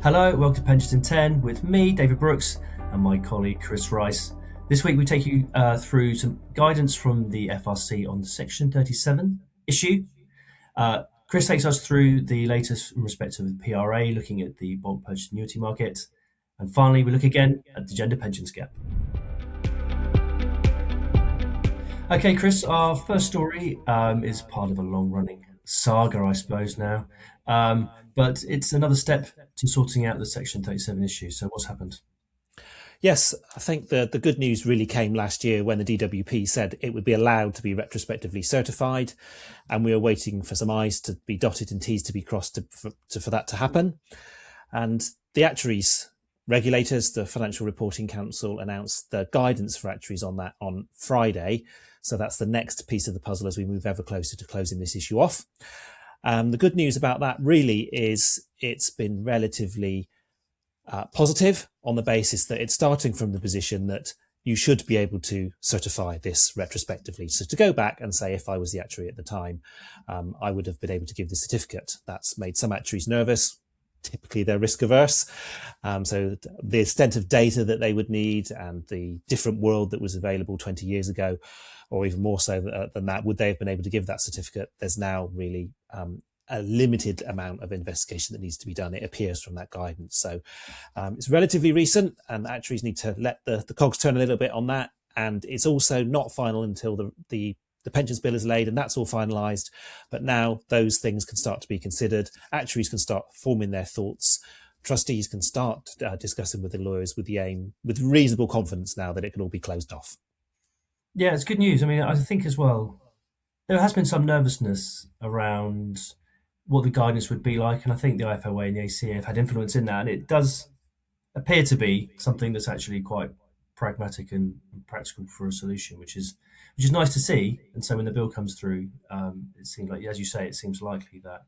Hello, welcome to Pensions in 10 with me, David Brooks, and my colleague Chris Rice. This week we take you through some guidance from the FRC on the Section 37 issue. Chris takes us through the latest in respect of the PRA, looking at the bulk purchase annuity market. And finally, we look again at the gender pensions gap. Okay, Chris, our first story is part of a long-running saga, I suppose, now. But it's another step to sorting out the Section 37 issue. So what's happened? Yes, I think the good news really came last year when the DWP said it would be allowed to be retrospectively certified, and we were waiting for some I's to be dotted and T's to be crossed for that to happen. And the actuaries regulators, the Financial Reporting Council, announced the guidance for actuaries on that on Friday. So that's the next piece of the puzzle as we move ever closer to closing this issue off. The good news about that really is it's been relatively positive on the basis that it's starting from the position that you should be able to certify this retrospectively. So to go back and say, if I was the actuary at the time, I would have been able to give the certificate. That's made some actuaries nervous. Typically they're risk averse. So the extent of data that they would need and the different world that was available 20 years ago, or even more so than that, would they have been able to give that certificate? There's now really a limited amount of investigation that needs to be done, it appears, from that guidance. So it's relatively recent, and actuaries need to let the cogs turn a little bit on that. And it's also not final until the pensions bill is laid, and that's all finalised. But now those things can start to be considered. Actuaries can start forming their thoughts. Trustees can start discussing with the lawyers with the aim, with reasonable confidence now, that it can all be closed off. Yeah, it's good news. I mean, I think as well, there has been some nervousness around what the guidance would be like, and I think the IFOA and the ACA have had influence in that, and it does appear to be something that's actually quite pragmatic and practical for a solution, which is nice to see. And so when the bill comes through, it seems like, as you say, it seems likely that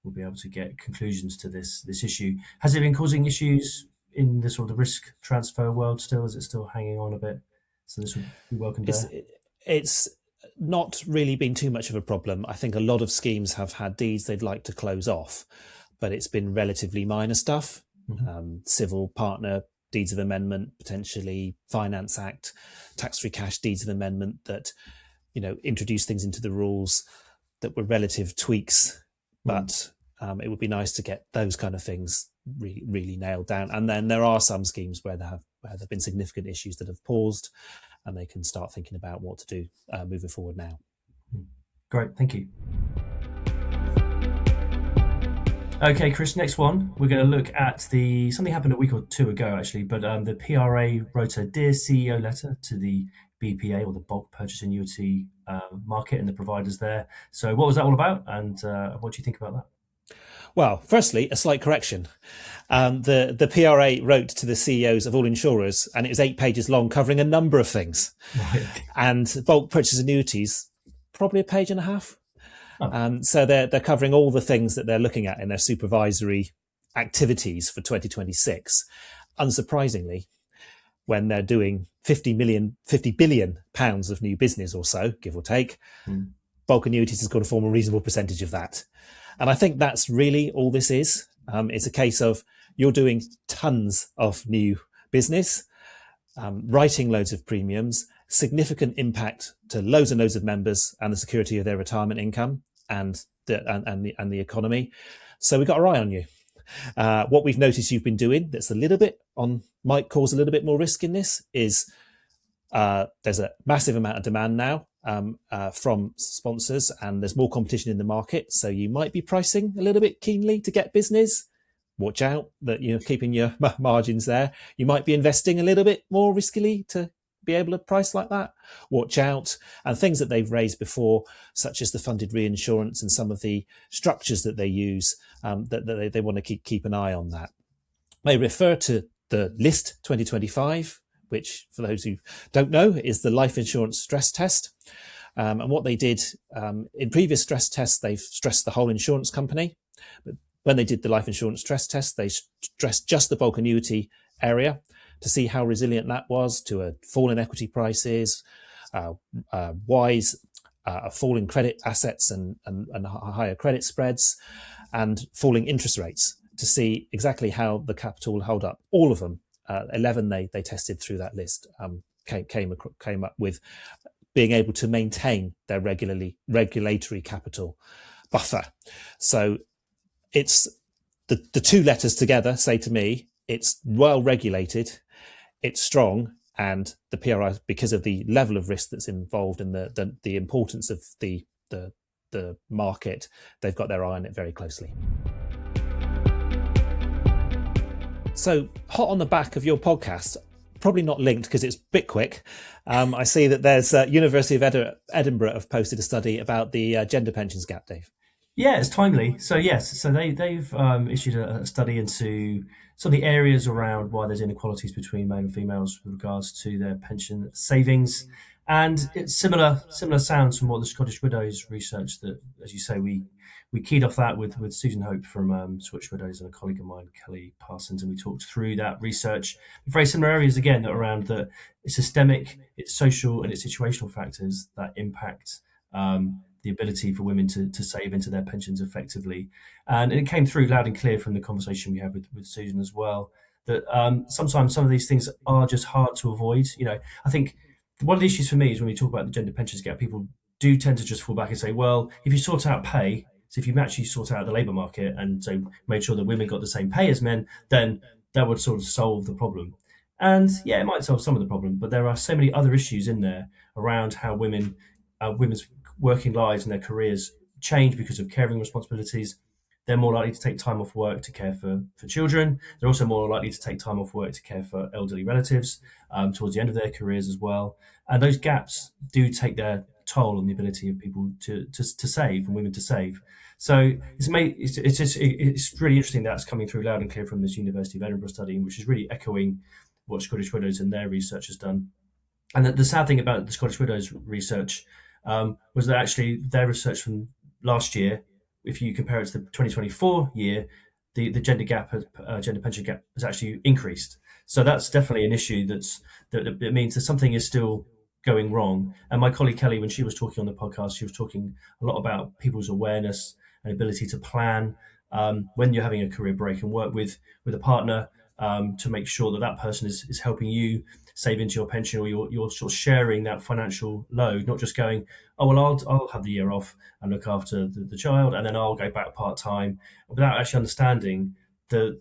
we'll be able to get conclusions to this issue. Has it been causing issues in the sort of the risk transfer world still? Is it still hanging on a bit? So this would be welcome there. It's not really been too much of a problem. I think a lot of schemes have had deeds they'd like to close off, but it's been relatively minor stuff. Civil partner deeds of amendment, potentially Finance Act, tax-free cash deeds of amendment that, introduce things into the rules that were relative tweaks. But it would be nice to get those kind of things really, really nailed down. And then there are some schemes where there have been significant issues that have paused, and they can start thinking about what to do moving forward now. Great, thank you. Okay, Chris, next one. We're going to look at something happened a week or two ago, actually, but the PRA wrote a Dear CEO letter to the BPA, or the bulk purchase annuity market, and the providers there. So what was that all about, and what do you think about that? Well, firstly, a slight correction. The PRA wrote to the CEOs of all insurers, and it was 8 pages long, covering a number of things. Right. And bulk purchase annuities, probably a page and a half. Oh. So they're covering all the things that they're looking at in their supervisory activities for 2026. Unsurprisingly, when they're doing 50 billion pounds of new business or so, give or take, bulk annuities has got to form a reasonable percentage of that. And I think that's really all this is. It's a case of you're doing tons of new business, writing loads of premiums, significant impact to loads and loads of members and the security of their retirement income and the economy. So we've got our eye on you. What we've noticed you've been doing that's a little bit might cause a little bit more risk in this is there's a massive amount of demand now from sponsors, and there's more competition in the market. So you might be pricing a little bit keenly to get business. Watch out that you're keeping your margins there. You might be investing a little bit more riskily to be able to price like that. Watch out. And things that they've raised before, such as the funded reinsurance and some of the structures that they use, that they want to keep an eye on that. They refer to the List 2025, which, for those who don't know, is the life insurance stress test. And what they did in previous stress tests, they've stressed the whole insurance company. But when they did the life insurance stress test, they stressed just the bulk annuity area to see how resilient that was to a fall in equity prices, a fall in credit assets and higher credit spreads, and falling interest rates. to see exactly how the capital will hold up. All of them, 11 they tested through that list, came up with being able to maintain their regulatory capital buffer. So it's the two letters together say to me it's well regulated, it's strong, and the PRA, because of the level of risk that's involved in the importance of the market, they've got their eye on it very closely. So, hot on the back of your podcast, probably not linked because it's a bit quick. I see that there's University of Edinburgh have posted a study about the gender pensions gap, Dave. Yeah, it's timely. So yes, so they've issued a study into some of the areas around why there's inequalities between male and females with regards to their pension savings, and it's similar sounds from what the Scottish Widows research that, as you say, we keyed off that with Susan Hope from Scottish Widows and a colleague of mine, Kelly Parsons, and we talked through that research. Very similar areas again that around the it's systemic, it's social, and it's situational factors that impact. The ability for women to save into their pensions effectively. And it came through loud and clear from the conversation we had with Susan as well, that sometimes some of these things are just hard to avoid. I think one of the issues for me is when we talk about the gender pensions gap, people do tend to just fall back and say, well, if you sort out pay, so if you actually sort out the labour market and so made sure that women got the same pay as men, then that would sort of solve the problem. And yeah, it might solve some of the problem, but there are so many other issues in there around how women's working lives and their careers change because of caring responsibilities. They're more likely to take time off work to care for children. They're also more likely to take time off work to care for elderly relatives towards the end of their careers as well. And those gaps do take their toll on the ability of people to save and women to save. So it's really interesting that's coming through loud and clear from this University of Edinburgh study, which is really echoing what Scottish Widows and their research has done. And the sad thing about the Scottish Widows research was that actually their research from last year, if you compare it to the 2024 year, the gender pension gap has actually increased. So that's definitely an issue that it means that something is still going wrong. And my colleague Kelly, when she was talking on the podcast, she was talking a lot about people's awareness and ability to plan when you're having a career break and work with a partner to make sure that person is helping you save into your pension, or you're sort of sharing that financial load, not just going, oh, well, I'll have the year off and look after the child, and then I'll go back part-time, without actually understanding the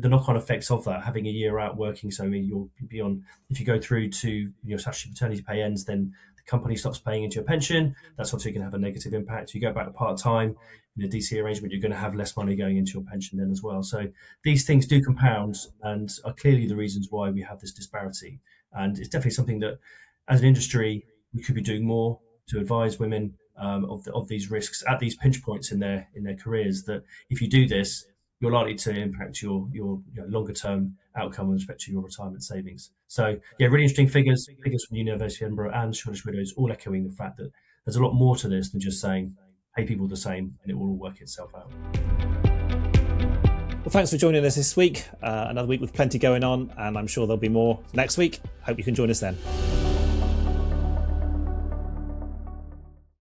knock-on effects of that, having a year out working. So I mean, you'll be on, if you go through to your statutory paternity pay ends, then the company stops paying into your pension. That's obviously going to have a negative impact. You go back to part-time, in a DC arrangement, you're going to have less money going into your pension then as well. So these things do compound and are clearly the reasons why we have this disparity. And it's definitely something that, as an industry, we could be doing more to advise women of these risks at these pinch points in their careers. That if you do this, you're likely to impact your longer term outcome with respect to your retirement savings. So yeah, really interesting figures from the University of Edinburgh and Scottish Widows, all echoing the fact that there's a lot more to this than just saying pay people the same and it will all work itself out. Well, thanks for joining us this week. Another week with plenty going on, and I'm sure there'll be more next week. Hope you can join us then.